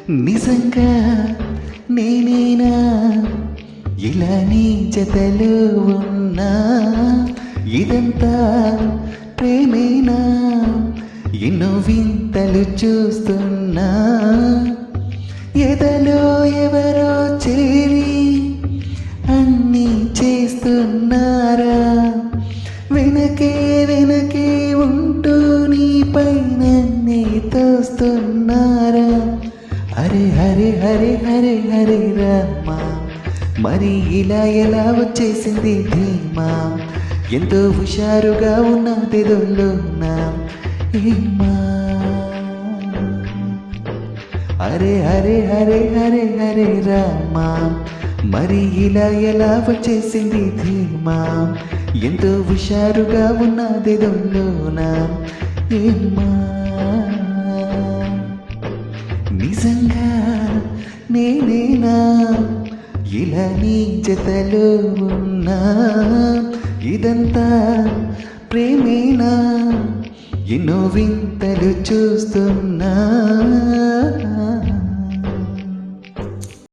నిజంగా నేనేనా ఇలా నీ జతలో ఉన్నా ఇదంతా ప్రేమేనా ఎన్నో వింతలు చూస్తున్నా ఎదలో ఎవరో చేరి అన్నీ చేస్తున్నారా వెనకే వెనకే ఉంటూ నీ పైన తోస్తున్నారా హరే హరే హరే హరే హరే రామా మరి ఇలా ఎలా వచ్చేసింది ధీమా ఎంతో హుషారుగా ఉన్నది దొల్లోనా ఏమా హరే హరే హరే హరే హరే రామా మరి ఇలా ఎలా వచ్చేసింది ధీమా ఎంతో హుషారుగా ఉన్నది దొల్లోనా ఏమా నిజంగా నేనేనా ఇలా నీ జతలో ఉన్నా ఇదంతా ప్రేమేనా ఎన్నో వింతలు చూస్తున్నా